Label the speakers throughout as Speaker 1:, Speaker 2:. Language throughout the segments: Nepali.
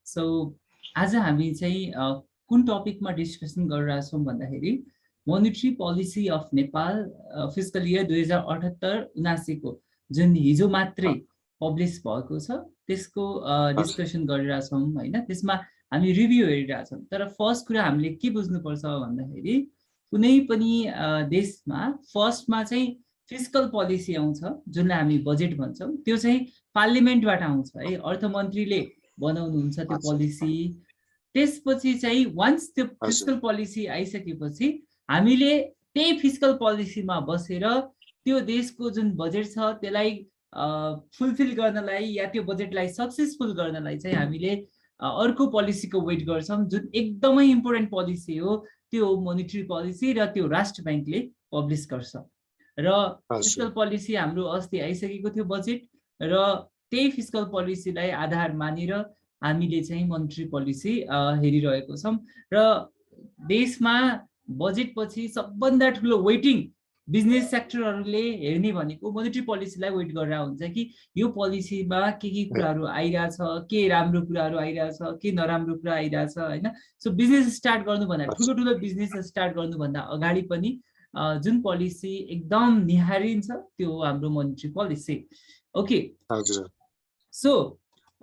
Speaker 1: सो आज हामी चाहिँ कुन टपिकमा डिस्कसन गरिरहेछौँ भन्दाखेरि monetary policy of Nepal fiscal year 2078-79 को जुन हिजो मात्रै पब्लिस भएको छ त्यसको डिस्कसन गरिरहेछौँ हैन। त्यसमा हामी रिभ्यू हेरिरहेछौँ। तर फर्स्ट कुरा हामीले के बुझ्नुपर्छ भन्दाखेरि कुनै पनि देशमा फर्स्टमा चाहिँ फिस्कल पोलिसी आउँछ जुनलाई हामी बजेट भन्छौँ। त्यो चाहिँ पार्लिमेन्टबाट आउँछ है, अर्थमन्त्रीले बनाउनुहुन्छ त्यो पोलिसी। त्यसपछि चाहिँ वान्स त्यो फिस्कल पोलिसी आइसकेपछि हामीले त्यही फिस्कल पोलिसीमा बसेर त्यो देशको जुन बजेट छ त्यसलाई फुलफिल गर्नलाई या त्यो बजेटलाई सक्सेसफुल गर्नलाई चाहिँ हामीले अर्को पोलिसीको वेट गर्छौँ जुन एकदमै इम्पोर्टेन्ट पोलिसी हो। त्यो मोनिटरी पोलिसी र त्यो राष्ट्र ब्याङ्कले पब्लिस गर्छ। र फिस्कल पोलिसी हाम्रो अस्ति आइसकेको थियो बजेट, र त्यही फिस्कल पोलिसीलाई आधार मानेर हामीले चाहिँ मोनिटरी पोलिसी हेरिरहेको छौँ। र देशमा बजेट पछि सबभन्दा ठुलो वेटिङ बिजनेस सेक्टरहरूले हेर्ने भनेको मोनिटरी पोलिसीलाई वेट गरेर हुन्छ कि यो पोलिसीमा के कुराहरू आइरहेछ, के राम्रो कुराहरू आइरहेछ, के नराम्रो कुरा आइरहेछ हैन। सो बिजनेस स्टार्ट गर्नुभन्दा ठुलो बिजनेस स्टार्ट गर्नुभन्दा अगाडि पनि जुन पोलिसी एकदम निहारिन्छ त्यो हो हाम्रो मोनिटरी पोलिसी। ओके, सो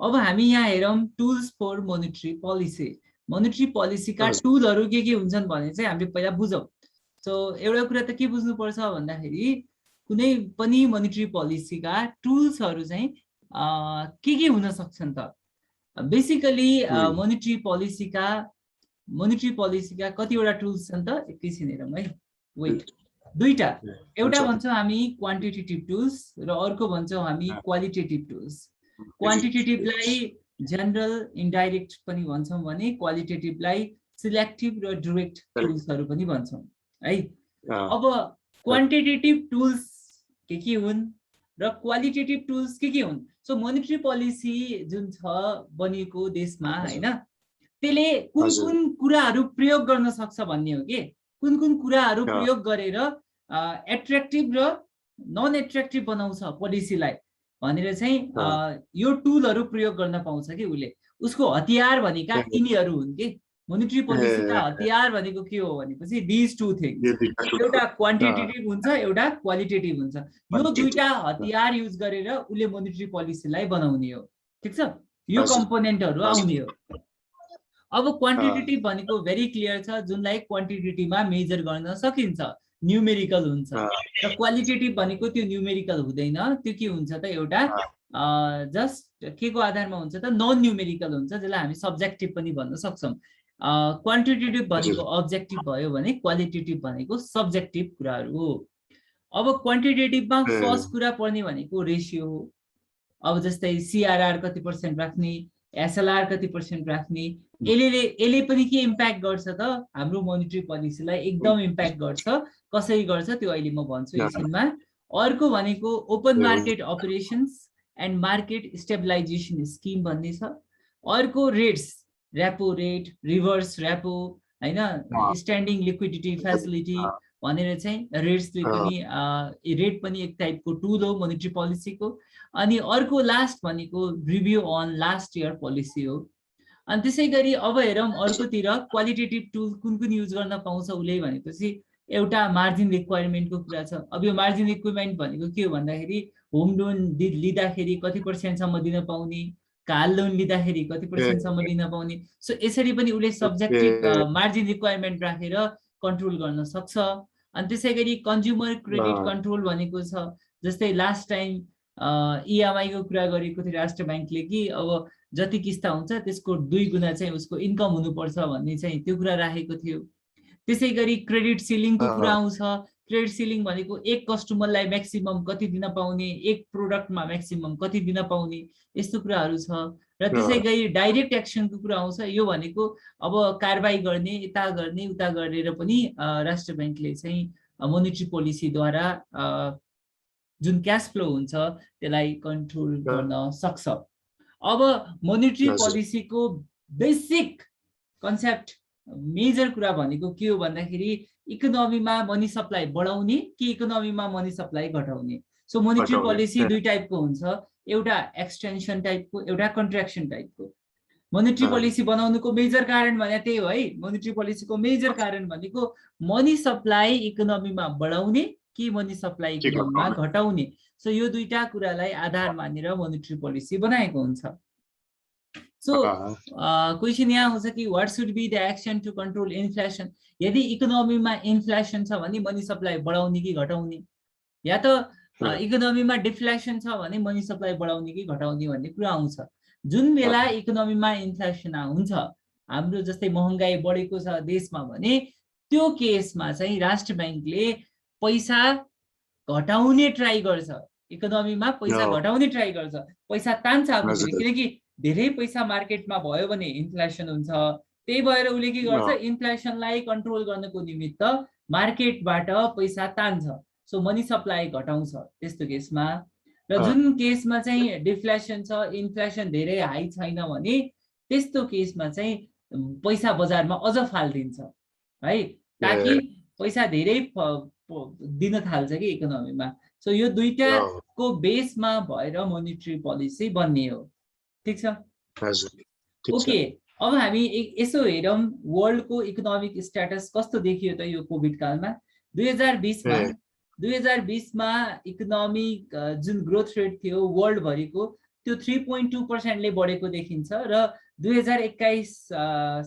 Speaker 1: अब हामी यहाँ हेरौँ tools for monetary policy. Monetary पोलिसीका टुलहरू के हुन्छन् भने चाहिँ हामीले पहिला बुझौँ। सो एउटा कुरा त के बुझ्नुपर्छ भन्दाखेरि कुनै पनि मोनिटरी पोलिसीका टुल्सहरू चाहिँ के हुन सक्छन् त। बेसिकली मोनिटरी पोलिसीका कतिवटा टुल्स छन् त, एकैछिन हेरौँ है। वेट, दुईटा, एउटा भन्छौँ हामी क्वान्टिटेटिभ टुल्स र अर्को भन्छौँ हामी क्वालिटेटिभ टुल्स। क्वान्टिटेटिभलाई जनरल इन्डाइरेक्ट पनि भन्छौँ भने क्वालिटेटिभलाई सिलेक्टिभ र डाइरेक्ट टुल्सहरू पनि भन्छौँ है। अब क्वान्टिटेटिभ टुल्स के हुन् र क्वालिटेटिभ टुल्स के हुन्। सो मोनिटरी पोलिसी जुन छ बनिएको देशमा हैन, त्यसले कुन कुराहरू प्रयोग गर्न सक्छ भन्ने हो कि कुन कुराहरू प्रयोग गरेर एट्र्याक्टिभ र नन एट्र्याक्टिभ बनाउँछ पोलिसीलाई भनेर चाहिँ यो टुलहरू प्रयोग गर्न पाउँछ कि उसले। उसको हतियार भनेका यिनीहरू हुन् कि मोनिटरी पोलिसीका हतियार भनेको के हो भनेपछि दिस टु थिङ्स, एउटा क्वान्टिटेटिभ हुन्छ एउटा क्वालिटेटिभ हुन्छ। यो दुईटा हतियार युज गरेर उसले मोनिटरी पोलिसीलाई बनाउने हो। ठिक छ, यो कम्पोनेन्टहरू आउने हो। अब क्वान्टिटेटिभ भनेको भेरी क्लियर छ, जुनलाई क्वान्टिटेटिभमा मेजर गर्न सकिन्छ, न्युमेरिकल हुन्छ। र क्वालिटेटिभ भनेको त्यो न्युमेरिकल हुँदैन, त्यो के हुन्छ त एउटा जस्ट के को आधारमा हुन्छ त, नन न्युमेरिकल हुन्छ, जसलाई हामी सब्जेक्टिभ पनि भन्न सक्छौँ। क्वान्टिटेटिभ भनेको अब्जेक्टिभ भयो भने क्वालिटेटिभ भनेको सब्जेक्टिभ कुराहरू हो। अब क्वान्टिटेटिभमा फर्स्ट कुरा पर्ने भनेको रेसियो हो। अब जस्तै सिआरआर कति % राख्ने, एसएलआर कति % राख्ने, यसले पनि के इम्प्याक्ट गर्छ त हाम्रो मोनिटरी पोलिसीलाई एकदम इम्प्याक्ट गर्छ। कसरी गर्छ त्यो अहिले म भन्छु एकछिनमा। अर्को भनेको open market operations and market stabilization scheme भन्ने छ। अर्को rates, repo rate, reverse repo हैन, स्ट्यान्डिङ लिक्विडिटी फेसिलिटी भनेर चाहिँ रेट्सले पनि रेट पनि एक टाइपको टुल हो मोनिटरी पोलिसीको। अनि अर्को लास्ट भनेको review on last year policy हो। अनि त्यसै गरी अब हेरौँ अर्कोतिर क्वालिटेटिभ टुल कुन युज गर्न पाउँछ उसले भनेपछि एउटा मार्जिन रिक्वायरमेन्टको कुरा छ। अब यो मार्जिन रिक्वायरमेन्ट भनेको के हो भन्दाखेरि होम लोन लिँदाखेरि कति % दिन पाउने, कार लोन लिँदाखेरि कति % दिन पाउने। सो यसरी पनि उसले सब्जेक्टिभ मार्जिन रिक्वायरमेन्ट राखेर कन्ट्रोल गर्न सक्छ। अनि त्यसै गरी कन्ज्युमर क्रेडिट कन्ट्रोल भनेको छ, जस्तै लास्ट टाइम इएमआई को कुरा गरेको थियो राष्ट्र ब्याङ्कले कि अब जति किस्ता हुन्छ त्यसको 2 गुणा चाहिँ उसको इन्कम हुनुपर्छ भन्ने चाहिँ त्यो कुरा राखेको थियो। त्यसै गरी क्रेडिट सिलिङको कुरा आउँछ। क्रेडिट सिलिङ भनेको एक कस्टमरलाई म्याक्सिमम कति दिन पाउने, एक प्रोडक्टमा म्याक्सिमम कति दिन पाउने, यस्तो कुराहरू छ। र त्यसै गरी डाइरेक्ट एक्सनको कुरा आउँछ। यो भनेको अब कारबाही गर्ने, यता गर्ने उता गरेर पनि राष्ट्र ब्याङ्कले चाहिँ मोनिटरी पोलिसीद्वारा जुन क्यास फ्लो हुन्छ त्यसलाई कन्ट्रोल गर्न सक्छ। अब मोनिटरी पोलिसीको बेसिक कन्सेप्ट मेजर कुरा भनेको के हो भन्दाखेरि इकोनोमीमा मनी सप्लाई बढाउने कि इकोनोमीमा मनी सप्लाई घटाउने। सो मोनिटरी पोलिसी दुई टाइपको हुन्छ, एउटा एक्सटेन्सन टाइपको एउटा कन्ट्र्याक्सन टाइपको। मोनेटरी पोलिसी बनाउनुको मेजर कारण भने त्यही हो है। मोनेटरी पोलिसीको मेजर कारण भनेको मनी सप्लाई इकोनोमीमा बढाउने कि मनी सप्लाई इकोनोमीमा घटाउने। सो यो दुईटा कुरालाई आधार मानेर मोनेटरी पोलिसी बनाएको हुन्छ। सो क्वेसन यहाँ आउँछ कि what should be the action to control inflation. यदि इकोनोमीमा इन्फ्लेसन छ भने मनी सप्लाई बढाउने कि घटाउने, या त इकोनोमीमा डिफ्लेसन छ भने मनी सप्लाई बढाउने कि घटाउने भन्ने कुरा आउँछ। जुन बेला इकोनोमीमा इन्फ्लेसन हुन्छ, हाम्रो जस्तै महँगाई बढेको छ देशमा भने त्यो केसमा चाहिँ राष्ट्र बैंकले पैसा घटाउने ट्राई गर्छ, इकोनोमीमा पैसा घटाउने ट्राई गर्छ, पैसा तान्छ आफूले, किनकि धेरै पैसा मार्केटमा भयो भने इन्फ्लेसन हुन्छ। त्यही भएर उसले के गर्छ, इन्फ्लेसनलाई कन्ट्रोल गर्नको निमित्त मार्केटबाट पैसा तान्छ। सो मनी सप्लाई घटाउँछ त्यस्तो केसमा। र जुन केसमा चाहिँ डिफ्लेसन छ, इन्फ्लेसन धेरै हाई छैन भने त्यस्तो केसमा चाहिँ पैसा बजारमा अझ फालिदिन्छ है, ताकि पैसा धेरै दिन थाल्छ कि इकोनोमीमा। सो यो दुईटाको बेसमा भएर मोनेटरी पोलिसी बन्ने हो। ठीक छ? ओके, अब हामी यसो हेरौँ वर्ल्डको इकोनोमिक स्ट्याटस कस्तो देखियो त यो कोभिड कालमा। 2020 मा इकोनोमिक जुन ग्रोथ रेट थियो वर्ल्ड भरिको त्यो 3.2% ले बढेको देखिन्छ र 2021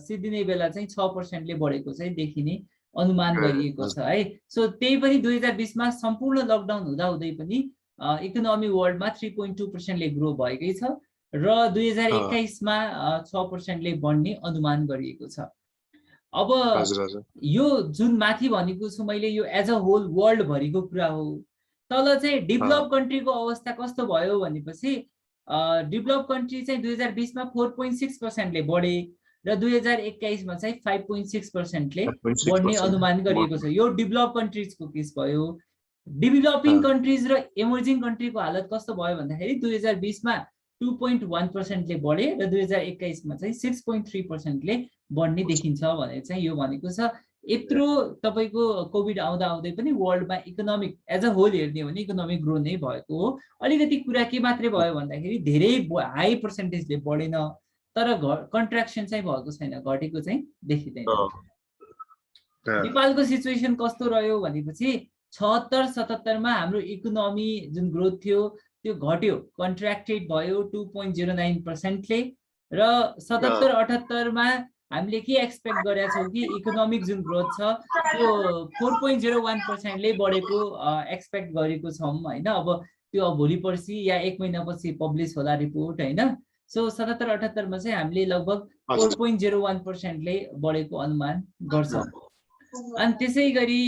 Speaker 1: सिद्धिने बेला चाहिँ 6% ले बढेको चाहिँ देखिने अनुमान गरिएको छ है। सो त्यही पनि 2020 मा सम्पूर्ण लकडाउन हुँदाहुँदै पनि इकोनोमी वर्ल्डमा 3.2% ले ग्रो भएकै छ र 2021 मा 6% ले बढ्ने अनुमान गरिएको छ। अब यो जुन माथि भनेको छु मैले यो एज अ होल वर्ल्ड भरिको कुरा हो। तल चाहिँ डेभलप कन्ट्रीको अवस्था कस्तो भयो भनेपछि डेभलप कन्ट्री चाहिँ 2020 मा 4.6% ले बढे र 2021 मा चाहिँ 5.6% ले बढ्ने अनुमान गरिएको छ। यो डेभलप कन्ट्रीजको केस भयो। डेभलपिङ कन्ट्रीज र इमर्जिङ कन्ट्रीको हालत कस्तो भयो भन्दाखेरि 2020 मा 2.1% ले बढे र 2021 मा चाहिँ 6.3% ले बढ्ने देखिन्छ भने चाहिँ यो भनेको छ यत्रो तपाईको कोभिड आउँदा आउँदै पनि वर्ल्डमा इकोनोमिक एज अ होल हेर्ने हो भने इकोनोमिक ग्रो नै भएको हो। अलिकति कुरा के मात्रै भयो भन्दाखेरि धेरै हाई पर्सेन्टेजले बढेन तर कन्ट्र्याक्सन चाहिँ भएको छैन, घटेको चाहिँ देखिँदैन। नेपालको सिचुएसन कस्तो रह्यो भनेपछि 76-77 मा हाम्रो इकोनोमी जुन ग्रोथ थियो त्यो घट्यो, कन्ट्र्याक्टेड भयो 2.09% ले र 77-78 मा हामीले के एक्सपेक्ट गरेका छौं कि इकोनोमिक जुन ग्रोथ छ त्यो 4.01% ले बढेको एक्सपेक्ट गरेको छौं हैन। अब त्यो भोलि पर्सि या एक महिना पछि पब्लिश होला रिपोर्ट हैन। सो 77-78 मा चाहिँ हामीले लगभग 4.01% ले बढेको अनुमान गर्छौं। अनि त्यसैगरी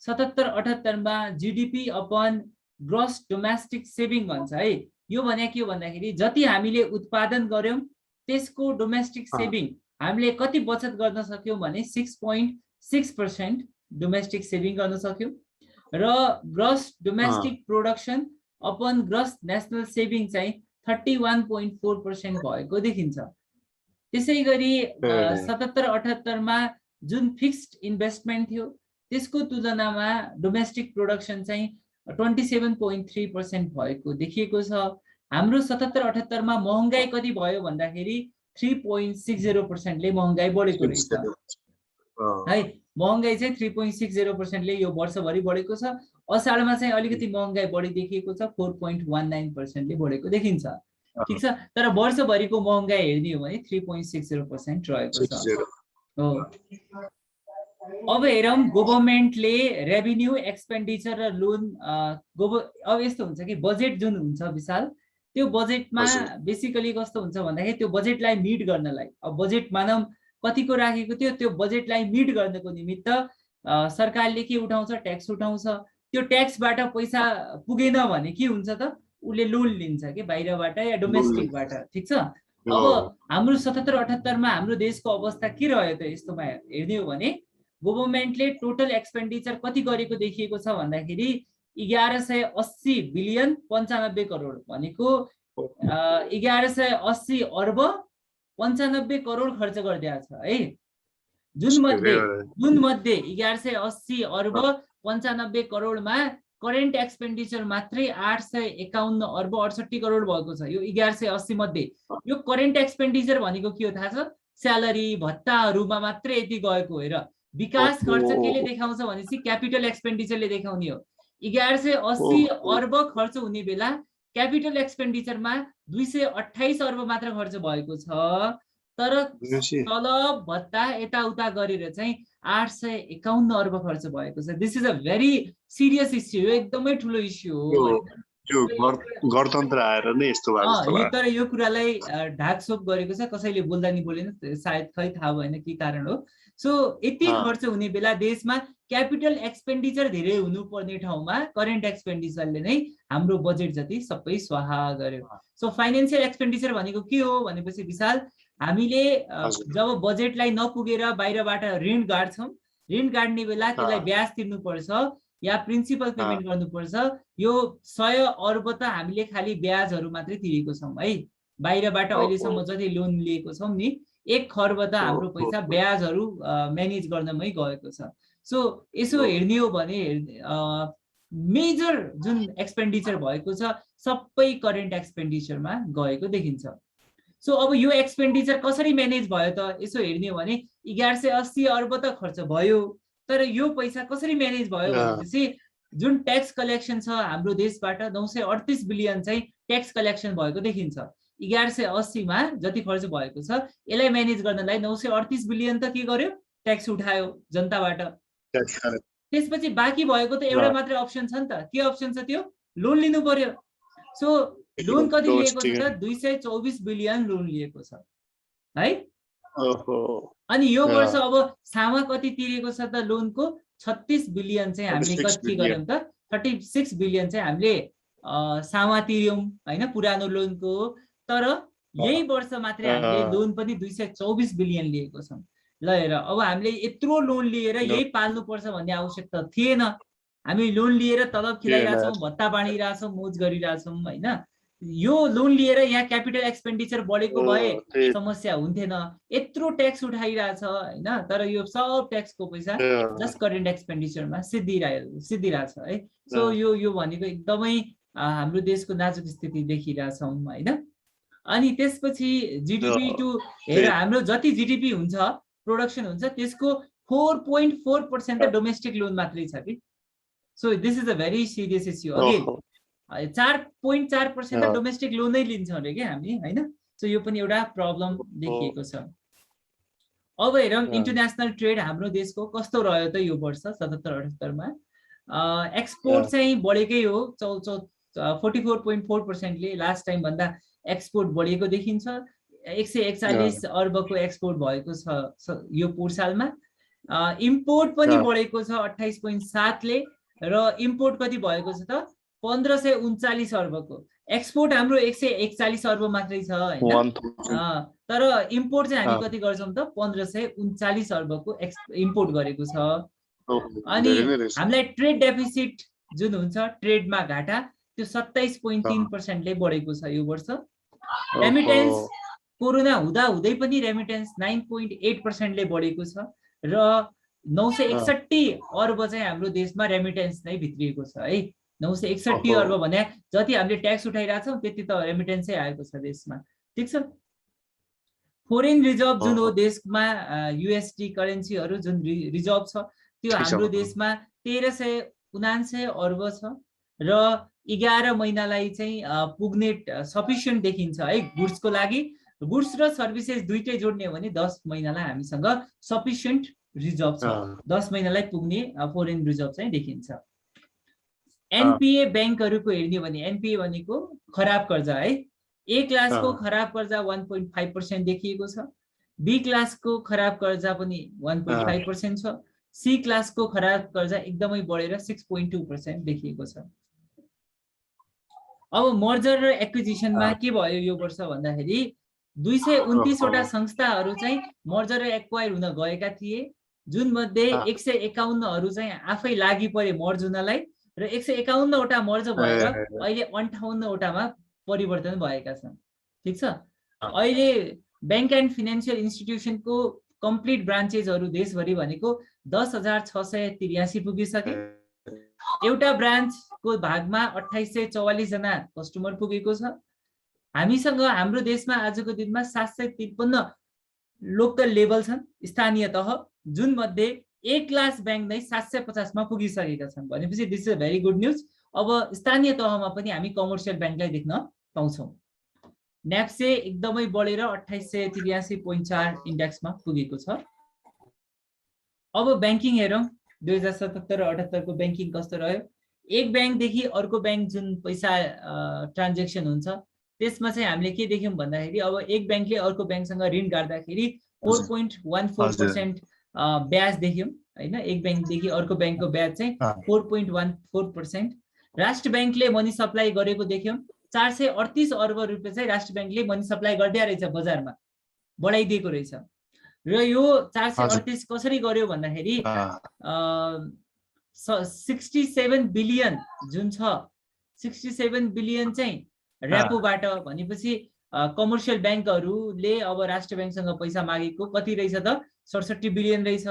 Speaker 1: 77-78 मा GDP upon gross domestic saving भन्छ है। यो भने के हो भन्दाखेरि जति हामीले उत्पादन गर्यौं त्यसको डोमेस्टिक सेभिङ हामीले कति बचत गर्न सक्यौं भने 6.6% डोमेस्टिक सेभिङ गर्न सक्यौं र gross domestic production upon gross national saving चाहिँ 31.4% भएको देखिन्छ। त्यसैगरी 77-78 मा जुन फिक्स्ड इन्भेस्टमेन्ट थियो त्यसको तुलनामा डोमेस्टिक प्रोडक्सन चाहिँ 27.3% भएको देखिएको छ। हाम्रो 77-78 मा महँगाई कति भयो भन्दाखेरि 3.60% ले महँगाई बढेको रहेछ है। महँगाई चाहिँ 3.60% ले यो वर्षभरि बढेको छ। असाढमा चाहिँ अलिकति महँगाई बढी देखिएको छ, 4.19% ले बढेको देखिन्छ। ठीक छ, तर वर्षभरिको महँगाई हेर्ने हो भने 3.60% रहेको छ हो। अब हेरौं गभर्नमेन्टले रेभिन्यू एक्सपेन्डिचर र लोन अब यस्तो हुन्छ कि बजेट जुन हुन्छ विशाल त्यो बजेटमा बेसिकली कस्तो हुन्छ भन्दाखेरि त्यो बजेटलाई मिट गर्नलाई अब बजेट मानव कतिको राखेको थियो त्यो बजेटलाई मिट गर्नको निमित्त सरकारले के उठाउँछ, ट्याक्स उठाउँछ। त्यो ट्याक्सबाट पैसा पुगेन भने के हुन्छ त उले लोन लिन्छ के बाहिरबाट या डोमेस्टिकबाट। ठीक छ, अब हाम्रो 77-78 मा हाम्रो देशको अवस्था के रह्यो त यस्तोमा हेर्ने हो भने गभर्नमेन्टले टोटल एक्सपेन्डिचर कति गरेको देखिएको छ भन्दाखेरि 1180 बिलियन 95 करोड भनेको 1180 अर्ब 95 करोड खर्च गरिदिएको छ है। जुन मध्ये 1180 अर्ब 95 करोडमा करेन्ट एक्सपेन्डिचर मात्रै 851 अर्ब 68 करोड भएको छ। यो 1180 मध्ये यो करेन्ट एक्सपेन्डिचर भनेको के हो थाहा छ? स्यालेरी भत्ताहरूमा मात्रै यति गएको हेर। विकास खर्च केले देखाउँछ भनेपछि क्यापिटल एक्सपेन्डिचरले देखाउने हो। 1180 अर्ब खर्च हुने बेला क्यापिटल एक्सपेन्डिचरमा 228 अर्ब मात्र खर्च भएको छ, तर तलब भत्ता यताउता गरेर चाहिँ 851 अर्ब खर्च भएको छ। This is a very serious issue, यो एकदमै ठुलो इस्यु हो।
Speaker 2: गणतन्त्र आएर नै यस्तो भएको जस्तो लाग्छ।
Speaker 1: तर यो कुरालाई ढाकछोप गरेको छ, कसैले बोल्दा नि बोलेन, सायद खै थाहा भएन के कारण हो। सो यति खर्च हुने बेला देशमा क्यापिटल एक्सपेन्डिचर धेरै हुनुपर्ने ठाउँमा करेन्ट एक्सपेन्डिचरले नै हाम्रो बजेट जति सबै स्वाहा गर्यो। सो फाइनेन्सियल एक्सपेन्डिचर भनेको के हो भनेपछि विशाल, हामीले जब बजेटलाई नपुगेर बाहिरबाट ऋण गाड्छौँ, ऋण गाड्ने बेला त्यसलाई ब्याज तिर्नुपर्छ या प्रिन्सिपल पेमेन्ट गर्नुपर्छ। यो 100 अर्ब त हामीले खालि ब्याजहरू मात्रै तिरेको छौँ है। बाहिरबाट अहिलेसम्म जति लोन लिएको छौँ नि, 1 खर्ब त हाम्रो पैसा ब्याजहरू म्यानेज गर्नमै गएको छ। सो यसो हेर्ने हो भने मेजर जुन एक्सपेन्डिचर भएको छ सबै करेन्ट एक्सपेन्डिचरमा गएको देखिन्छ। सो अब यो एक्सपेन्डिचर कसरी म्यानेज भयो त? यसो हेर्ने हो भने 1180 अर्ब त खर्च भयो, तर यो पैसा कसरी म्यानेज भयो भनेपछि जुन ट्याक्स कलेक्सन छ हाम्रो देशबाट 938 बिलियन चाहिँ ट्याक्स कलेक्सन भएको देखिन्छ। 1180 मा जति खर्च भएको छ यसलाई म्यानेज गर्नलाई 938 बिलियन त के गर्यो? ट्याक्स उठायो जनताबाट। त्यसपछि बाँकी भएको त एउटा मात्रै अप्सन छ नि त। के अप्सन छ त्यो? लोन लिनु पर्यो। सो लोन कति लिएको छ त? 224 बिलियन लोन लिएको छ है। अनि यो वर्ष अब सामा कति तिरेको छ त लोनको? 36 बिलियन चाहिँ हामीले कति गर्यौं त? 36 बिलियन चाहिँ हामीले सामा तिर्यौं हैन, पुरानो लोनको। तर यही वर्ष मात्रै हामीले लोन पनि 224 बिलियन लिएको छौं। ल हेर, अब हामीले यत्रो लोन लिएर यही पाल्नु पर्छ भन्ने आवश्यकता थिएन। हामी लोन लिएर तलब खिलाइरहेछौँ, भत्ता बाँडिरहेछौँ, मोज गरिरहेछौँ हैन। यो लोन लिएर यहाँ क्यापिटल एक्सपेन्डिचर बढेको भए समस्या हुन्थेन। यत्रो ट्याक्स उठाइरहेछ हैन, तर यो सब ट्याक्सको पैसा जस्ट करेन्ट एक्सपेन्डिचरमा सिद्धिरहेछ है। सो यो भनेको एकदमै हाम्रो देशको नाजुक स्थिति देखिरहेछौँ हैन। अनि त्यसपछि जीडीपी टु हेर, हाम्रो जति जीडीपी हुन्छ, प्रोडक्सन हुन्छ, त्यसको 4.4% त डोमेस्टिक लोन मात्रै छ कि। So this is a very serious issue. Again 4.4% त डोमेस्टिक लोनै लिन्छौँ अरे क्या हामी हैन। सो यो पनि एउटा प्रब्लम देखिएको छ। अब हेरौँ इन्टरनेसनल ट्रेड हाम्रो देशको कस्तो रह्यो त यो वर्ष 77-78 मा। एक्सपोर्ट चाहिँ बढेकै हो, 44.4% ले लास्ट टाइम भन्दा एक्सपोर्ट बढेको देखिन्छ। 141 अर्बको एक्सपोर्ट भएको छ यो पोहोर सालमा। इम्पोर्ट पनि बढेको छ 28.7 ले, र इम्पोर्ट कति भएको छ त? 1539 अर्बको। एक्सपोर्ट हाम्रो 141 अर्ब मात्रै छ हैन, तर इम्पोर्ट चाहिँ हामी कति गर्छौं त? 1539 अर्बको इम्पोर्ट गरेको छ। अनि हामीलाई ट्रेड डेफिसिट जुन हुन्छ, ट्रेडमा घाटा, त्यो 27.3% ले बढेको छ यो वर्ष। रेमिटेन्स कोरोना हुँदा हुँदै पनि रेमिटेन्स 9.8% ले बढेको छ, र 961 अर्ब चाहिँ हाम्रो देशमा रेमिटेन्स नै भित्रिएको छ है। 961 अर्ब भने जति हामीले ट्याक्स उठाइरहेछौँ त्यति त रेमिटेन्सै आएको छ देशमा। ठिक छ। फोरेन रिजर्भ जुन हो देशमा, युएसडी करेन्सीहरू जुन रिजर्भ छ, त्यो हाम्रो देशमा 1379 अर्ब छ, र 11 महिनालाई चाहिँ पुग्ने सफिसियन्ट देखिन्छ है गुड्सको लागि। गुड्स र सर्भिसेस दुइटै जोड्ने हो भने 10 महिनालाई हामीसँग सफिसियन्ट रिजर्भ छ, 10 महिनालाई पुग्ने फोरेन रिजर्भ चाहिँ देखिन्छ। एनपीए बैंकहरूको हेर्ने भने एनपीए भनेको खराब कर्जा है। ए क्लासको खराब कर्जा 1.5% देखिएको छ, बी क्लासको खराब कर्जा पनि 1.5% छ, सी क्लासको खराब कर्जा एकदमै बढेर 6.2% देखिएको छ। अब मर्जर र एक्विजिसनमा के भयो यो वर्ष भन्दाखेरि 229 वटा संस्थाहरू चाहिँ मर्जर र एक्वायर हुन गएका थिए, जुन मध्ये 151 हरू चाहिँ आफै लागि परे मर्ज हुनलाई, र 151 वटा मर्ज भएर अहिले 58 वटामा परिवर्तन भएका छन्। ठीक छ। अहिले बैंक एन्ड फाइनान्शियल इन्स्टिट्युसनको कम्प्लिट ब्रान्चेसहरू देशभरि भनेको 10,683 पुगिसके। एउटा ब्रान्चको भागमा 2844 जना कस्टमर पुगेको छ। हामीसँग हाम्रो देशमा आजको दिनमा 753 लोकल लेभल छन्, स्थानीय तह, जुन मध्ये ए क्लास बैंक नै 750 मा पुगिसकेका छन्। भनेपछि this is very good news. अब स्थानीय तहमा पनि हामी कमर्सियल बैंकलाई देख्न पाउँछौँ। न्याप्से एकदमै बढेर 2883.4 इन्डेक्समा पुगेको छ। अब बैंकिङ हेरौँ, 2077-78 को बैंकिङ कस्तो रह्यो। एक बैंकदेखि अर्को बैंक जुन पैसा ट्रान्जेक्सन हुन्छ त्यसमा चाहिँ हामीले के देख्यौँ भन्दाखेरि अब एक बैंकले अर्को बैंकसँग ऋण गाड्दाखेरि 4.14% ब्याज देख्यौँ हैन। एक बैंकदेखि अर्को बैंकको ब्याज चाहिँ 4.14%। राष्ट्र बैंकले मनी सप्लाई गरेको देख्यौँ। 438 अर्ब रुपियाँ चाहिँ राष्ट्र बैंकले मनी सप्लाई गर्दै रहेछ, बजारमा बढाइदिएको रहेछ। र यो 438 कसरी गर्यो भन्दाखेरि 67 बिलियन जुन छ, 67 बिलियन चाहिँ र्यापोबाट, भनेपछि कमर्सियल बैंकहरूले अब राष्ट्र बैंकसँग पैसा मागेको कति रहेछ त 67 बिलियन रहेछ।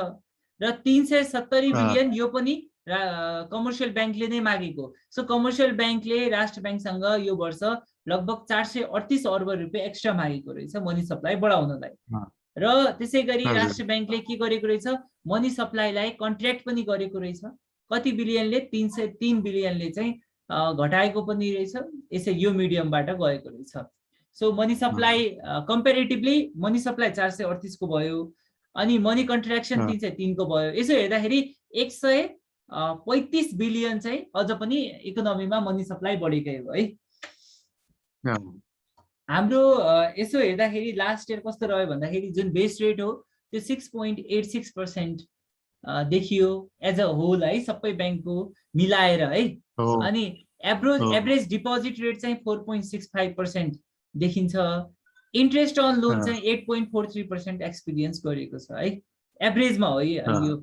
Speaker 1: र 370 बिलियन यो पनि कमर्सियल बैंकले नै मागेको। सो कमर्सियल बैंकले राष्ट्र बैंकसँग यो वर्ष लगभग 438 अर्ब रुपियाँ एक्स्ट्रा मागेको रहेछ मनी सप्लाई बढाउनलाई। र त्यसैगरी राष्ट्र बैंकले के गरेको रहेछ, मनी सप्लाईलाई कन्ट्र्याक्ट पनि गरेको रहेछ। कति बिलियनले, 303 बिलियनले चाहिँ घटाएको पनि रहेछ। यसै यो मिडियमबाट गएको रहेछ। So money supply comparatively money supply 438 को भयो, अनि मनी कन्ट्र्याक्सन 303 को भयो। यसो हेर्दाखेरि 135 बिलियन चाहिँ अझ पनि इकोनोमीमा मनी सप्लाई बढेकै हो है। हाम्रो यसो हेर्दाखेरि लास्ट इयर कस्तो रह्यो भन्दाखेरि जुन बेस रेट हो त्यो 6.86% देखियो एज अ होल है, सबै बैंकको मिलाएर है। अनि एभरेज डिपोजिट रेट चाहिँ 4.65% देखिन्छ। इन्ट्रेस्ट अन लोन चाहिँ 8.43% एक्सपिरियन्स गरेको छ है, एभरेजमा हो यो।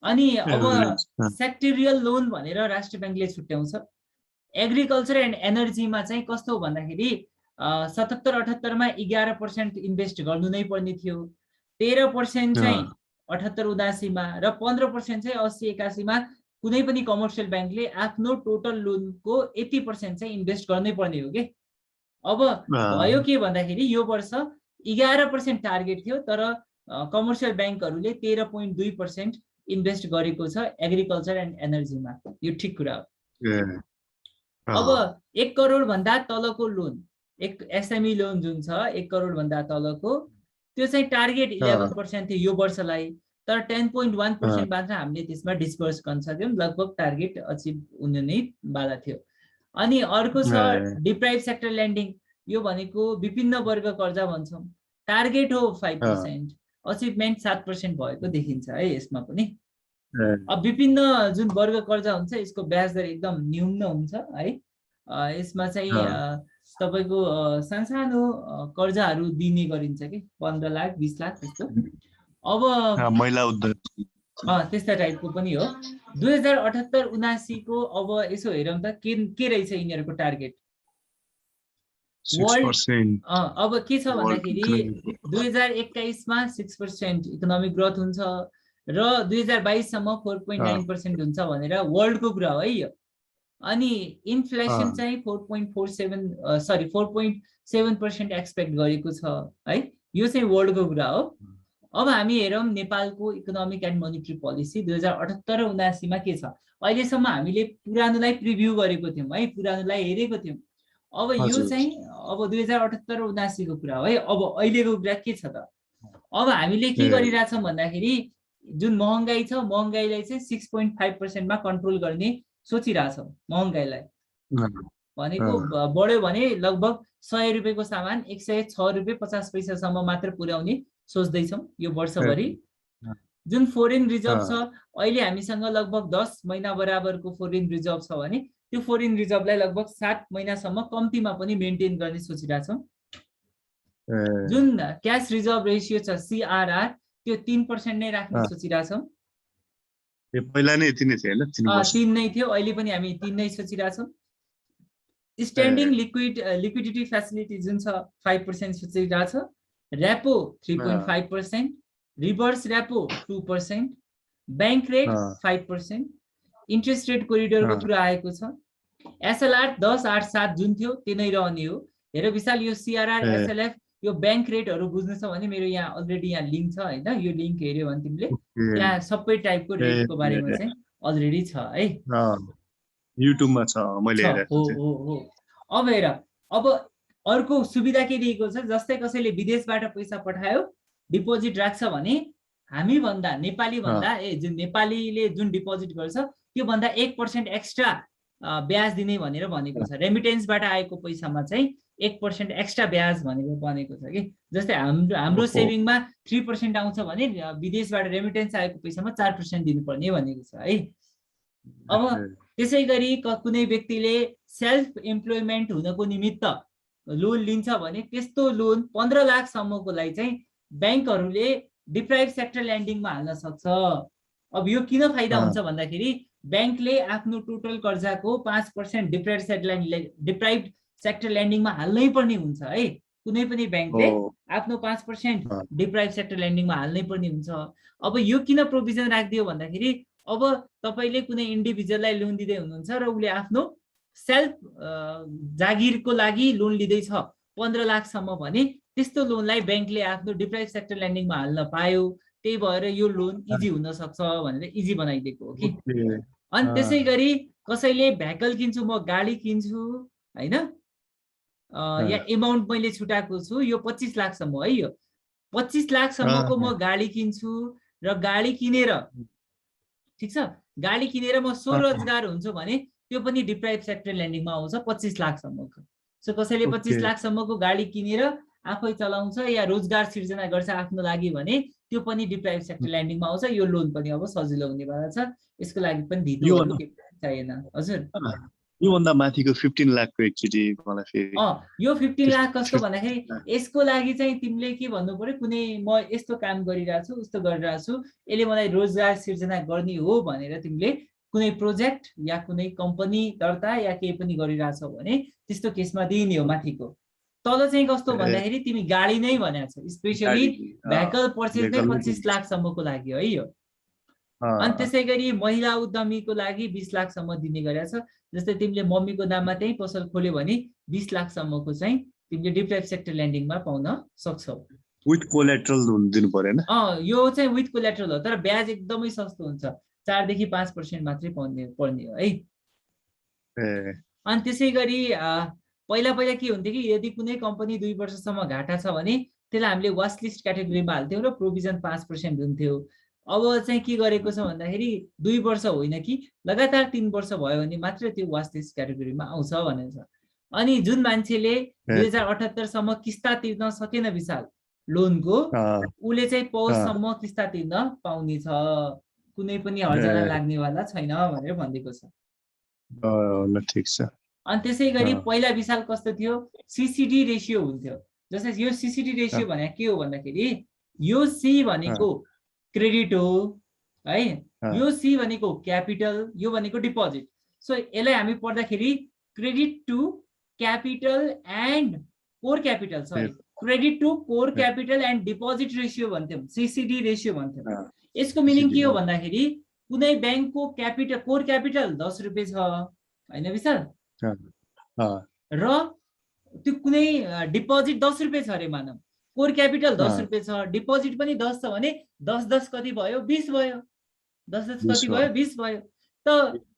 Speaker 1: अनि अब सेक्टोरियल लोन भनेर राष्ट्र बैंकले छुट्याउँछ। एग्रिकल्चर एन्ड एनर्जीमा चाहिँ कस्तो भन्दाखेरि 77-78 मा 11% इन्भेस्ट गर्नु नै पर्ने थियो, 13% चाहिँ 78-79 मा, र 15% चाहिँ 80-81 मा कुनै पनि कमर्सियल बैंकले आफ्नो टोटल लोनको 80% चाहिँ इन्भेस्ट गर्नै पर्ने हो के। अब भयो के भन्दाखेरि यो वर्ष 11% टार्गेट थियो, तर कमर्सियल बैंकहरूले 13.2% इन्भेस्ट गरेको छ एग्रिकल्चर एन्ड एनर्जीमा। यो ठिक कुरा हो। अब 1 करोड भन्दा तलको लोन, एक एसएमई लोन जुन छ 1 करोड भन्दा तलको, त्यो चाहिँ टार्गेट 11% थियो यो वर्षलाई, तर 10.1% मात्र हामीले त्यसमा डिस्बर्स गर्न सक्यौँ। लगभग टार्गेट अचिभ हुने नै बाला थियो। अनि अर्को छ डिप्राइभ सेक्टर ल्यान्डिङ। यो भनेको विभिन्न वर्ग कर्जा भन्छौँ। टार्गेट हो 5%, अचिभमेन्ट 7% भएको देखिन्छ है यसमा पनि। अब विभिन्न जुन वर्ग कर्जा हुन्छ यसको ब्याज दर एकदम न्यून हुन्छ है। यसमा चाहिँ तपाईको सानसानो कर्जाहरू दिने गरिन्छ कि 15 लाख 20 लाख त्यस्तो। अब
Speaker 2: महिला उद्योग
Speaker 1: त्यस्ता टाइपको पनि हो। 2078-79 को अब यसो हेरौँ त के रहेछ यिनीहरूको टार्गेट।
Speaker 2: 6%।
Speaker 1: अब के छ भन्दाखेरि 2021 मा 6% इकोनोमिक ग्रोथ हुन्छ र 2022 सम्म 4.9% हुन्छ भनेर वर्ल्डको कुरा हो है यो। अनि इन्फ्लेसन चाहिँ 4.7% एक्सपेक्ट गरेको छ है। यो चाहिँ वर्ल्डको कुरा हो। अब हामी हेरौँ नेपालको इकोनोमिक एन्ड मोनिटरी पोलिसी 2078-79 मा के छ। अहिलेसम्म हामीले पुरानोलाई प्रिभ्यू गरेको थियौँ है, पुरानोलाई हेरेको थियौँ। अब यो चाहिँ अब 2078-79 को कुरा हो है। अब अहिलेको कुरा के छ त। अब हामीले के गरिरहेछौँ भन्दाखेरि जुन महँगाई छ, महँगाईलाई चाहिँ 6.5% मा कन्ट्रोल गर्ने सोचिरहेछौँ। महँगाईलाई भनेको बढ्यो भने लगभग 100 रुपियाँको सामान 106 रुपियाँ 50 पैसासम्म मात्र पुर्याउने सोच्दैछौँ यो वर्षभरि। जुन फोरेन रिजर्भ छ अहिले हामीसँग लगभग 10 महिना बराबरको फोरेन रिजर्भ छ भने त्यो फोरेन रिजर्भलाई लगभग 7 महिनासम्म कम्तीमा पनि मेन्टेन गर्ने सोचिरहेछौँ। जुन क्याश रिजर्भ रेसियो छ सीआरआर त्यो 3% नै राख्ने सोचिरहेछौँ।
Speaker 2: पहिला नै यति नै थियो हैन,
Speaker 1: 3 नै थियो, अहिले पनि हामी 3 नै सोचिरहेछौँ। स्ट्यान्डिङ लिक्विडिटी फ्यासिलिटी जुन छ 5% सोचिरहेछ। Repo 3.5%, reverse repo 2%, bank rate 5%, interest rate कोरिडोरको कुरा आएको छ। एसएलआर 10.87 जुन थियो त्यो नै रहने हो। हेर विशाल, यो सीआरआर एसएलएफ यो ब्याङ्क रेटहरू बुझ्नु छ भने मेरो यहाँ अलरेडी यहाँ लिङ्क छ हैन। यो लिङ्क हेर्यो भने तिमीले त्यहाँ सबै टाइपको रेटको बारेमा चाहिँ अलरेडी छ है।
Speaker 2: युट्युबमा छ, मैले हेरेको छु।
Speaker 1: हो। अब हेर, अब अर्को सुविधा के दिएको छ, जस्तै कसैले विदेशबाट पैसा पठायो डिपोजिट राख्छ भने हामी भन्दा नेपाली भन्दा जुन नेपालीले जुन डिपोजिट गर्छ त्यो भन्दा 1% एक्स्ट्रा ब्याज दिने भनेर भनेको छ। रेमिटेन्सबाट आएको पैसामा चाहिँ 1% एक्स्ट्रा ब्याज भनेर बनेको छ कि। जस्तै हाम्रो सेभिङमा 3% आउँछ भने विदेशबाट रेमिटेन्स आएको पैसामा 4% दिनुपर्ने भनेको छ है। अब त्यसै गरी कुनै व्यक्तिले सेल्फ इम्प्लोइमेन्ट हुनको निमित्त लोन लिन्छ भने त्यस्तो लोन 15 लाखसम्मको लागि चाहिँ ब्याङ्कहरूले डिप्राइभ सेक्टर ल्यान्डिङमा हाल्न सक्छ। अब यो किन फाइदा हुन्छ भन्दाखेरि ब्याङ्कले आफ्नो टोटल कर्जाको 5% डिप्राइभ सेक्टर ल्यान्डिङमा हाल्नै पर्ने हुन्छ है। कुनै पनि ब्याङ्कले आफ्नो 5% डिप्राइभ सेक्टर ल्यान्डिङमा हाल्नै पर्ने हुन्छ। अब यो किन प्रोभिजन राखिदियो भन्दाखेरि अब तपाईले कुनै इन्डिभिजुअललाई लोन दिँदै हुनुहुन्छ र उसले आफ्नो सेल्फ जागिरको लागि लोन लिँदैछ 15 लाखसम्म भने त्यस्तो लोनलाई ब्याङ्कले आफ्नो डिप्राइभ सेक्टर ल्यान्डिङमा हाल्न पायो। त्यही भएर यो लोन इजी हुन सक्छ भनेर इजी बनाइदिएको हो कि। अनि त्यसै गरी कसैले भेहिकल किन्छु, म गाडी किन्छु हैन, या एमाउन्ट मैले छुटाएको छु यो 25 लाखसम्म है। यो 25 लाखसम्मको म गाडी किन्छु र गाडी किनेर ठीक छ, गाडी किनेर म स्वरोजगार हुन्छु भने त्यो पनि डिप्राइभ सेक्टर ल्यान्डिङमा आउँछ 25 लाखसम्मको। सो कसैले 25 लाखसम्मको गाडी किनेर आफै चलाउँछ या रोजगार सिर्जना गर्छ आफ्नो लागि भने त्यो पनि डिप्राइभ सेक्टर ल्यान्डिङमा आउँछ। यो लोन पनि अब सजिलो हुनेवाला छ। यसको लागि पनि धितोहरू चाहिएन हजुर।
Speaker 2: यो भन्दा माथिको 15 लाखको एकचोटी मलाई फेरि
Speaker 1: यो 15 लाख कस्तो भन्दाखेरि यसको लागि चाहिँ तिमीले के भन्नु पर्यो, कुनै म यस्तो काम गरिरहेको छु उस्तो गरिरहेको छु यसले मलाई रोजगार सिर्जना गर्ने हो भनेर तिमीले कुनै प्रोजेक्ट या कुनै कम्पनी दर्ता या केही पनि गरिरहेछौ भने त्यस्तो केसमा दिइने हो माथिको। तल चाहिँ कस्तो भन्दाखेरि तिमी गाडी नै भनेको छ, स्पेशली भेहिकल पर्चेज नै 25 लाखसम्मको लागि है यो। अनि त्यसै गरी महिला उद्यमीको लागि 20 लाखसम्म दिने गरेछ। जस्तै तिमीले मम्मीको नाममा त्यही पसल खोल्यो भने 20 लाखसम्मको चाहिँ तिमीले डिप्राइभ सेक्टर ल्यान्डिङमा पाउन सक्छौ।
Speaker 2: विथ कोल्याटरल दिनु पर्दैन?
Speaker 1: यो चाहिँ विथ कोल्याटरल हो, तर ब्याज एकदमै सस्तो हुन्छ, 4 देखि 5% मात्रै पर्ने हो है। अनि त्यसै गरी पहिला के हुन्थ्यो कि यदि कुनै कम्पनी 2 वर्षसम्म घाटा छ भने त्यसलाई हामीले वाच लिस्ट क्याटेगोरीमा हाल्थ्यौँ र प्रोभिजन 5% हुन्थ्यो। अब चाहिँ के गरेको छ भन्दाखेरि 2 वर्ष होइन कि लगातार 3 वर्ष भयो भने मात्र त्यो वाच लिस्ट क्याटेगोरीमा आउँछ भनेर छ। अनि जुन मान्छेले 2078 सम्म किस्ता तिर्न सकेन विशाल लोनको, उसले चाहिँ पौषसम्म किस्ता तिर्न पाउने छ, कुनै पनि हर्जाना लाग्नेवाला छैन भनेर भनिदिएको छ।
Speaker 2: ठीक छ।
Speaker 1: अनि त्यसै गरी पहिला विशाल कस्तो थियो, सीसीडी रेशियो हुन्थ्यो। जस्तै यो सीसीडी रेशियो भने के हो भन्दाखेरि यो सी भनेको क्रेडिट हो है, यो सी भनेको क्यापिटल, यो भनेको डिपोजिट। सो यसलाई हामी पढ्दाखेरि credit to capital and core capital, sorry credit to core capital and deposit ratio भन्थ्यौँ, सीसीडी रेशियो भन्थ्यौँ। यसको मिनिङ के हो भन्दाखेरि कुनै ब्याङ्कको क्यापिटल कोर क्यापिटल 10 रुपियाँ छ हैन विशाल, र त्यो कुनै डिपोजिट 10 रुपियाँ छ अरे मानव, कोर क्यापिटल 10 रुपियाँ छ, डिपोजिट पनि 10 छ भने 10 कति भयो, 20 भयो, 10 कति भयो, 20 भयो। त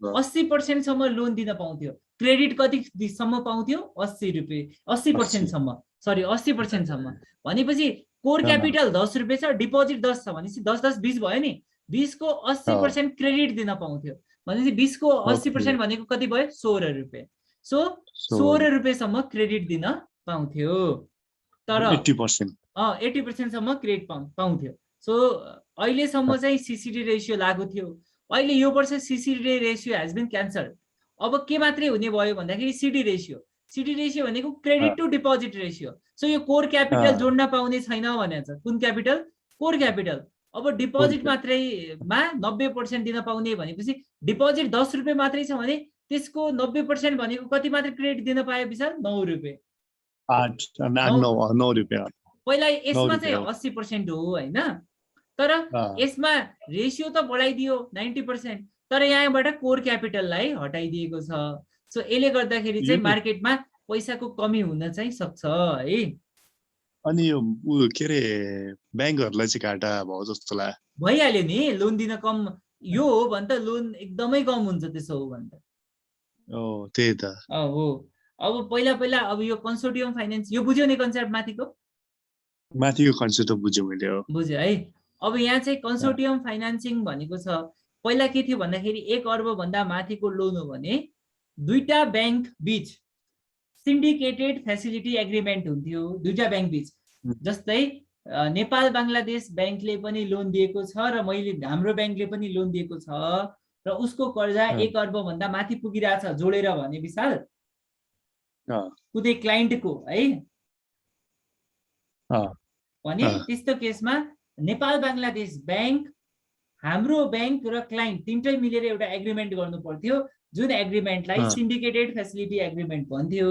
Speaker 1: 80% सम्म लोन दिन पाउँथ्यो। क्रेडिट कति सम्म पाउँथ्यो, 80 रुपियाँ, 80% सम्म, सरी 80% सम्म। भनेपछि कोर क्यापिटल 10 रुपियाँ छ, डिपोजिट 10 छ भनेपछि 10 20 भयो नि, 20 को 80% क्रेडिट दिन पाउँथ्यो भनेपछि 20 को 80% भनेको कति भयो, 16 रुपियाँ। सो 16 रुपियाँसम्म क्रेडिट दिन पाउँथ्यो, तर 80% सम्म क्रेडिट पाउँथ्यो। सो अहिलेसम्म चाहिँ सीसीडी रेशियो लागू थियो। अहिले यो वर्ष CCD ratio has been cancelled. अब के मात्रै हुने भयो भन्दाखेरि सीडी रेशियो। सीडी रेशियो भनेको credit to deposit ratio. So यो कोर क्यापिटल जोड्न पाउने छैन भनेको छ। कुन क्यापिटल? Core capital. अब डिपोजिट मात्रैमा 90% दिन पाउने भनेपछि डिपोजिट 10 रुपियाँ मात्रै छ भने त्यसको 90% भनेको कति मात्र क्रेडिट दिन पायो विशाल? 9 रुपियाँ।
Speaker 2: 9 रुपियाँ।
Speaker 1: पहिला यसमा चाहिँ 80% हो हैन, तर यसमा रेशियो त बढाइदियो 90%। तर यहाँबाट कोर क्यापिटललाई हटाइदिएको छ। सो यसले गर्दाखेरि चाहिँ मार्केटमा पैसाको कमी हुन चाहिँ सक्छ है।
Speaker 2: अनि यो के अरे ब्याङ्कहरूलाई चाहिँ घाटा भयो जस्तो लाग्यो।
Speaker 1: भइहाल्यो नि, लोन दिन कम यो हो भने त लोन एकदमै कम हुन्छ त्यसो हो भने त।
Speaker 2: त्यही त
Speaker 1: हो। अब पहिला अब यो कन्सोर्टियम फाइनेन्स यो बुझ्यो नि कन्सेप्ट माथिको
Speaker 2: कन्सेप्ट बुझ्यो मैले।
Speaker 1: बुझ्यो है। अब यहाँ चाहिँ कन्सोर्टियम फाइनान्सिङ भनेको छ, पहिला के थियो भन्दाखेरि 1 अर्ब भन्दा माथिको लोन हो भने दुईटा ब्याङ्क बीच सिन्डिकेटेड फेसिलिटी एग्रिमेन्ट हुन्थ्यो, दुईटा ब्याङ्क बीच। जस्तै नेपाल बांग्लादेश ब्याङ्कले पनि लोन दिएको छ र हाम्रो ब्याङ्कले पनि लोन दिएको छ र उसको कर्जा 1 अर्ब भन्दा माथि पुगिरहेछ जोडेर भने विशाल कुनै क्लाइन्टको है भने त्यस्तो केसमा नेपाल बांग्लादेश ब्याङ्क, हाम्रो ब्याङ्क र क्लाइन्ट तीनटै मिलेर एउटा एग्रिमेन्ट गर्नु पर्थ्यो, जुन एग्रिमेन्टलाई सिन्डिकेटेड फेसिलिटी एग्रिमेन्ट भन्थ्यो।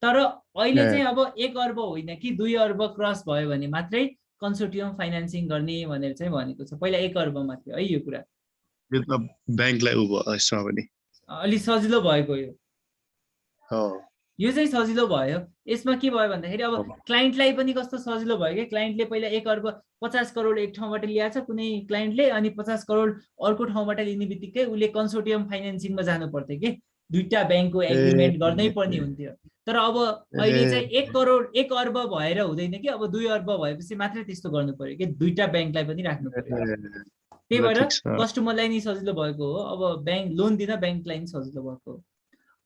Speaker 1: तर अहिले चाहिँ अब 1 अर्ब होइन कि 2 अर्ब क्रस भयो भने मात्रै कन्सोर्टियम फाइनान्सिङ गर्ने भनेर चाहिँ भनेको छ। पहिला 1 अर्बमा थियो है यो कुरा।
Speaker 2: ब्याङ्कलाई
Speaker 1: अलि सजिलो भएको यो चाहिँ सजिलो भयो। यसमा के भयो भन्दाखेरि अब क्लाइन्टलाई पनि कस्तो सजिलो भयो कि क्लाइन्टले पहिला 1 अर्ब 50 करोड एक ठाउँबाट ल्याएछ कुनै क्लाइन्टले, अनि 50 करोड अर्को ठाउँबाट लिने बित्तिकै उसले कन्सोर्टियम फाइनान्सिङमा जानु पर्थ्यो कि दुईटा ब्याङ्कको एग्रिमेन्ट गर्नै पर्ने हुन्थ्यो। तर अब अहिले चाहिँ 1 अर्ब भएर हुँदैन कि, अब 2 अर्ब भएपछि मात्रै त्यस्तो गर्नु पर्यो कि दुईटा ब्याङ्कलाई पनि राख्नु पर्यो। त्यही भएर कस्टमरलाई नि सजिलो भएको हो, अब ब्याङ्क लोन दिन ब्याङ्कलाई नि सजिलो भएको हो।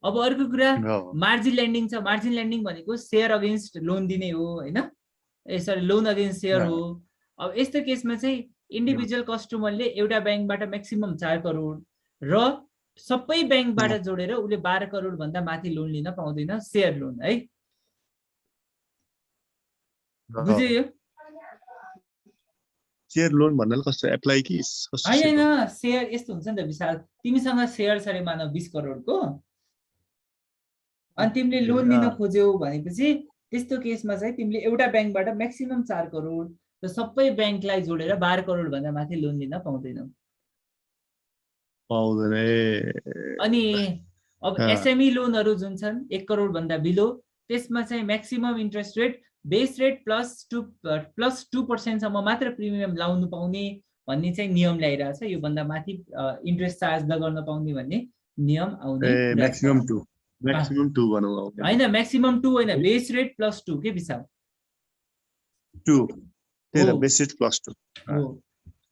Speaker 1: अब अर्को कुरा मार्जिन ल्यान्डिङ छ। मार्जिन ल्यान्डिङ भनेको सेयर अगेन्स्ट लोन दिने हो हैन, सरी लोन अगेन्स्ट सेयर हो। अब यस्तो केसमा चाहिँ इन्डिभिजुअल कस्टमरले एउटा ब्याङ्कबाट म्याक्सिमम 4 करोड र सबै ब्याङ्कबाट जोडेर उसले 12 करोड भन्दा माथि लोन लिन पाउँदैन, सेयर लोन है। बुझ्यो यो?
Speaker 2: सेयर लोन भन्नाले कस्तो एप्लाई कि
Speaker 1: हैन, सेयर यस्तो हुन्छ नि त विशाल, तिमीसँग सेयर छ रे मानव 20 करोडको, अनि तिमीले लोन लिन खोज्यौ भनेपछि त्यस्तो केसमा चाहिँ तिमीले एउटा ब्याङ्कबाट म्याक्सिमम 4 करोड र सबै ब्याङ्कलाई जोडेर 12 करोड भन्दा माथि लोन लिन पाउँदैनौ। अनि अब एसएमई लोनहरु जुन छन् 1 करोड भन्दा बिलो, त्यसमा चाहिँ maximum interest rate base rate +2% सम्म मात्र प्रिमियम लाउनु पाउने भन्ने चाहिँ नियम ल्याइरहेछ। यो भन्दा माथि इन्ट्रेस्ट चार्ज नगर्न पाउने भन्ने नियम आउने
Speaker 2: म्याक्सिमम 2 भनौँ
Speaker 1: हैन, म्याक्सिमम 2 हैन, बेस रेट +2 के विशाल
Speaker 2: 2 त्यही बेस रेट +2
Speaker 1: हो।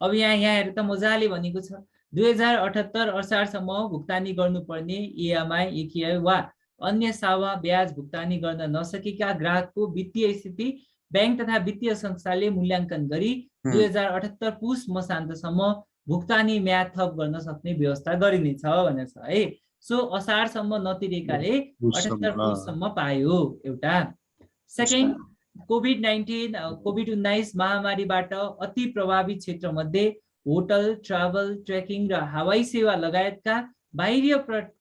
Speaker 1: अब यहाँ हेर त मजाले भनेको छ 2078 असारसम्म भुक्तानी गर्नुपर्ने इएमआई एकीआई वा अन्य सावा ब्याज भुक्तानी गर्न नसकेका ग्राहकको वित्तीय स्थिति ब्याङ्क तथा वित्तीय संस्थाले मूल्याङ्कन गरी 2078 पुस मसान्तसम्म भुक्तानी म्याद थप गर्न सक्ने व्यवस्था गरिनेछ भनेर छ है। सो असारसम्म नतिरेकाले 78 पुससम्म पायो एउटा। सेकेन्ड, कोभिड-19 महामारीबाट अति प्रभावित क्षेत्रमध्ये होटल, ट्राभल, ट्रेकिङ र हवाई सेवा लगायतका बाहिरी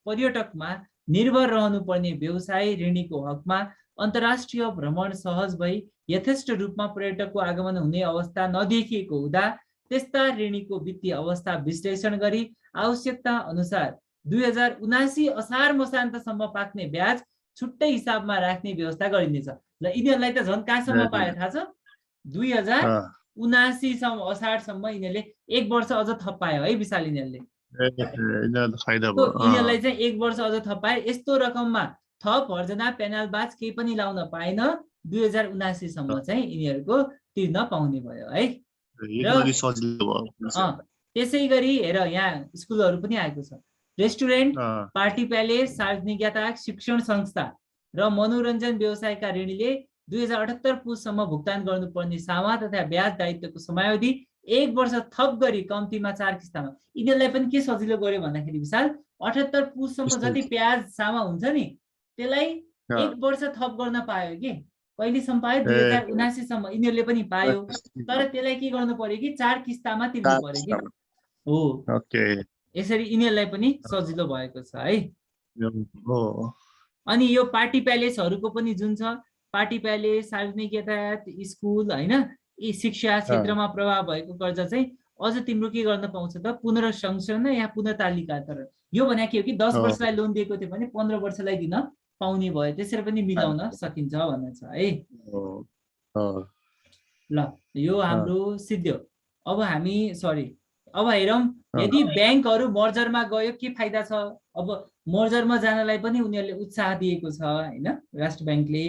Speaker 1: पर्यटकमा निर्भर रहनुपर्ने व्यवसाय ऋणीको हकमा अन्तर्राष्ट्रिय भ्रमण सहज भई यथेष्ट रूपमा पर्यटकको आगमन हुने अवस्था नदेखिएको हुँदा त्यस्ता ऋणीको वित्तीय अवस्था विश्लेषण गरी आवश्यकता अनुसार 2079 असार मसान्तसम्म पाक्ने ब्याज छुट्टै हिसाबमा राख्ने व्यवस्था गरिनेछ। ल यिनीहरूलाई त झन् कहाँसम्म पायो थाहा छ? 2079 सम्म असारसम्म यिनीहरूले 1 वर्ष अझ थप पायो है विशाल। यिनीहरूलाई चाहिँ 1 वर्ष अझ थप पाए। यस्तो रकममा थप हर्जना पेनाल्ट केही पनि लाउन पाएन। 2079 सम्म चाहिँ यिनीहरूको तिर्न पाउने भयो है। त्यसै गरी हेर यहाँ स्कुलहरू पनि आएको छ। रेस्टुरेन्ट, पार्टी प्यालेस, सार्वजनिक यातायात, शिक्षण संस्था र मनोरञ्जन व्यवसायका ऋणीले 2078 पुससम्म भुक्तान गर्नुपर्ने सामा तथा ब्याज दायित्वको समयावधि 1 वर्ष थप गरी कम्तीमा 4 किस्तामा। यिनीहरूलाई पनि के सजिलो गर्यो भन्दाखेरि विशाल 78 पुससम्म जति ब्याज सामा हुन्छ नि त्यसलाई 1 वर्ष थप गर्न पायो कि। कहिलेसम्म पायो? 2079 सम्म यिनीहरूले पनि पायो। तर त्यसलाई के गर्नु पर्यो कि 4 किस्तामा तिर्नु पर्यो कि हो। यसरी यिनीहरूलाई पनि सजिलो भएको छ है। अनि यो पार्टी प्यालेसहरूको पनि जुन छ, पार्टी प्यालेस, सार्वजनिक यातायात, स्कुल हैन, यी शिक्षा क्षेत्रमा प्रभाव भएको कर्जा चाहिँ अझ तिम्रो के गर्न पाउँछ त पुनर्संशोधन या पुनर्तालिकाकरण। यो भने के हो कि 10 वर्षलाई लोन दिएको थियो भने 15 वर्षलाई दिन पाउने भयो, त्यसरी पनि मिलाउन सकिन्छ भन्ने छ है। ल यो हाम्रो सिद्धियो। अब हामी अब हेरौँ यदि ब्याङ्कहरू मर्जरमा गयो के फाइदा छ। अब मर्जरमा जानलाई पनि उनीहरूले उत्साह दिएको छ हैन राष्ट्र ब्याङ्कले।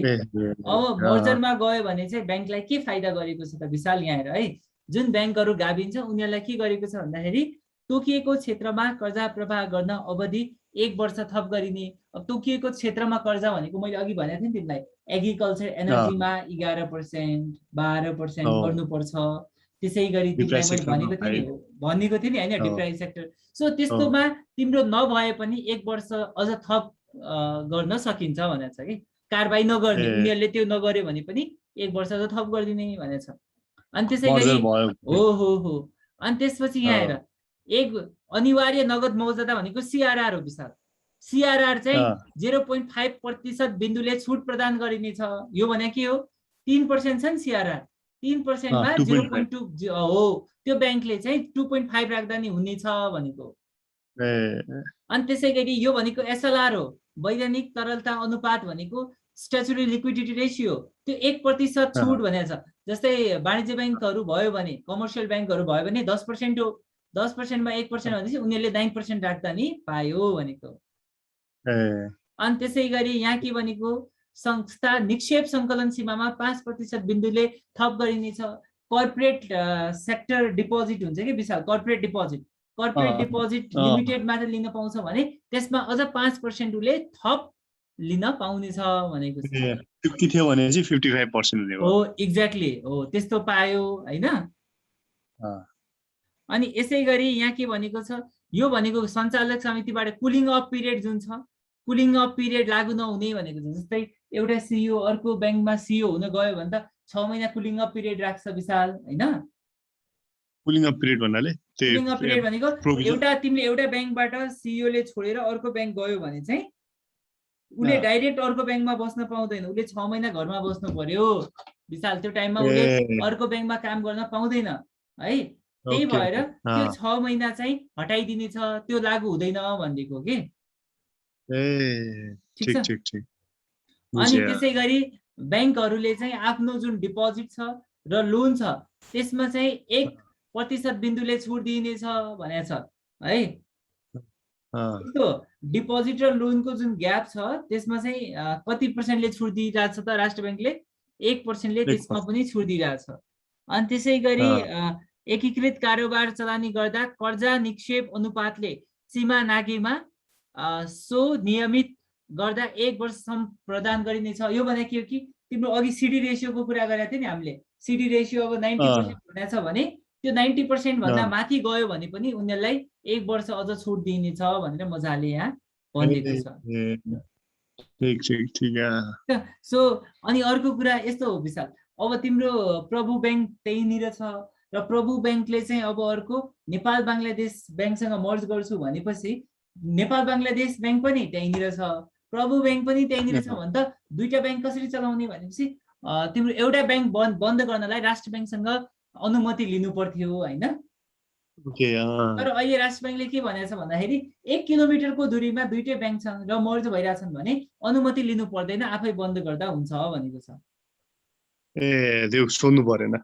Speaker 1: अब मर्जरमा गयो भने चाहिँ ब्याङ्कलाई के फाइदा गरेको छ त विशाल यहाँ हेर है। जुन ब्याङ्कहरू गाभिन्छ उनीहरूलाई के गरेको छ भन्दाखेरि तोकिएको क्षेत्रमा कर्जा प्रवाह गर्न अवधि 1 वर्ष थप गरिने। अब तोकिएको क्षेत्रमा कर्जा भनेको मैले अघि भनेको थिएँ नि तिमीलाई एग्रिकल्चर एनर्जीमा 11% 12% गर्नुपर्छ। त्यसै गरी तिमीलाई मैले भनेको थिएँ नि हैन डिप्राइज सेक्टर। सो त्यस्तोमा तिम्रो नभए पनि 1 वर्ष अझ थप गर्न सकिन्छ भनेको छ कि कारबाही नगर्ने उनीहरूले त्यो नगर्यो भने पनि 1 वर्ष अझ थप गरिदिने भनेको छ। अनि त्यसै गरी हो अनि त्यसपछि यहाँ हेर एक अनिवार्य नगद मौजदा भनेको सीआरआर हो विशाल। सीआरआर चाहिँ 0.5% बिन्दुले छुट प्रदान गरिनेछ। यो भने के हो 3% छ नि सीआरआर 3% मा 0.2 हो त्यो ब्याङ्कले चाहिँ 2.5 राख्दा नि हुनेछ भनेको। अनि त्यसै गरी यो भनेको एसएलआर हो वैधानिक तरलता अनुपात भनेको स्ट्याचुटरी लिक्विडिटी रेशियो त्यो 1% छुट भनेको छ। जस्तै वाणिज्य ब्याङ्कहरू भयो भने कमर्सियल ब्याङ्कहरू भयो भने 10% हो 10% मा 1% भनेपछि उनीहरूले 9% राख्दा नि पायो भनेको। अनि त्यसै गरी यहाँ के भनेको संस्था निक्षेप सङ्कलन सीमामा 5% बिन्दुले थप गरिनेछ। कर्पोरेट सेक्टर डिपोजिट हुन्छ कि विशाल कर्पोरेट डिपोजिट लिमिटेड मात्र लिन पाउँछ भने त्यसमा अझ 5% उले थप लिन पाउनेछ भनेको छ।
Speaker 2: 50 थियो भने चाहिँ 55% हुने
Speaker 1: हो एक्ज्याक्टली हो त्यस्तो पायो हैन। अनि यसै गरी यहाँ के भनेको छ यो भनेको सञ्चालक समितिबाट कुलिङ अफ पिरियड जुन छ कुलिङ अफ पिरियड लागू नहुने भनेको छ। जस्तै एउटा सीईओ अर्को ब्याङ्कमा सीईओ हुन गयो भने त 6 महिना कुलिङ अफ पिरियड राख्छ विशाल हैन।
Speaker 2: कुलिङ अफ पिरियड भन्नाले
Speaker 1: कुलिङ अफ पिरियड भनेको तिमीले एउटा ब्याङ्कबाट सीईओ ले छोडेर अर्को ब्याङ्क गयो भने चाहिँ उले डाइरेक्ट अर्को ब्याङ्कमा बस्न पाउँदैन। उले 6 महिना घरमा बस्नु पर्यो विशाल। त्यो टाइममा उले अर्को ब्याङ्कमा काम गर्न पाउँदैन है। त्यही भएर त्यो 6 महिना चाहिँ हटाइदिनेछ त्यो लागू हुँदैन भनेको के।
Speaker 2: ठिक।
Speaker 1: अनि त्यसै गरी ब्याङ्कहरूले चाहिँ आफ्नो जुन डिपोजिट छ र लोन छ त्यसमा चाहिँ 1% बिन्दुले छुट दिइनेछ भनेको छ है। त्यो डिपोजिट र लोनको जुन ग्याप छ त्यसमा चाहिँ कति % छुट दिइरहेछ त राष्ट्र ब्याङ्कले 1% त्यसमा पनि छुट दिइरहेछ। अनि त्यसै गरी एकीकृत कारोबार चलानी गर्दा कर्जा निक्षेप अनुपातले सीमा नागेमा सो नियमित गर्दा 1 वर्षसम्म प्रदान गरिनेछ। यो भने के हो कि तिम्रो अघि सिडी रेशियोको कुरा गरेको थियो नि हामीले। सिडी रेशियो अब 90% हुनेछ भने त्यो 90% भन्दा माथि गयो भने पनि उनीहरूलाई 1 वर्ष अझ छुट दिइनेछ भनेर मजाले यहाँ भनिएको छ।
Speaker 2: ठीक।
Speaker 1: सो अनि अर्को कुरा यस्तो हो विशाल अब तिम्रो प्रभु ब्याङ्क त्यहीँनिर छ र प्रभु ब्याङ्कले चाहिँ अब अर्को नेपाल बाङ्लादेश ब्याङ्कसँग मर्ज गर्छु भनेपछि नेपाल बाङ्लादेश ब्याङ्क पनि त्यहीँनिर छ प्रभु ब्याङ्क पनि त्यहीँनिर छ भने त दुईटा ब्याङ्क कसरी चलाउने भनेपछि तिम्रो एउटा ब्याङ्क बन्द गर्नलाई राष्ट्र ब्याङ्कसँग अनुमति लिनु पर्थ्यो हैन। तर अहिले राष्ट्र ब्याङ्कले के भनेको छ भन्दाखेरि 1 किलोमिटरको दूरीमा दुईटै ब्याङ्क छन् र मर्ज भइरहेछन् भने अनुमति लिनु पर्दैन आफै बन्द गर्दा हुन्छ भनेको छ।
Speaker 2: त्यो सोध्नु परेन।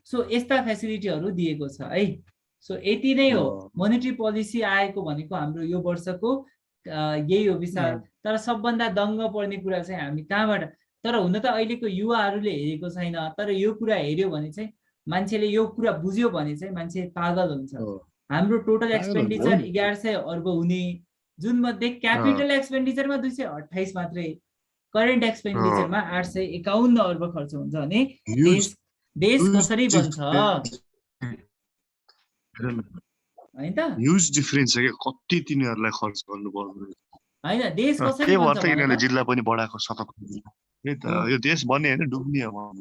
Speaker 1: सो यस्ता फेसिलिटीहरू दिएको छ है। सो यति नै हो मोनेटरी पोलिसी आएको भनेको हाम्रो यो वर्षको यही हो विशाल। तर सबभन्दा दङ्ग पर्ने कुरा चाहिँ हामी कहाँबाट तर हुन त अहिलेको युवाहरूले हेरेको छैन तर यो कुरा हेर्यो भने चाहिँ मान्छेले यो कुरा बुझ्यो भने चाहिँ मान्छे पागल हुन्छ। हाम्रो टोटल एक्सपेन्डिचर 1100 अर्ब हुने जुन मध्ये क्यापिटल एक्सपेन्डिचरमा 228 मात्रै करेन्ट एक्सपेन्डिचरमा 851 अर्ब खर्च हुन्छ भने देश कसरी बन्छ हैन त।
Speaker 2: ह्युज डिफरेन्स छ के कति तिनीहरुलाई खर्च गर्नु पर्छ
Speaker 1: हैन देश कसरी
Speaker 2: के भन्छ यिनीहरुले जिल्ला पनि बढाएको 7 यो देश बन्ने हैन डुब्ने हो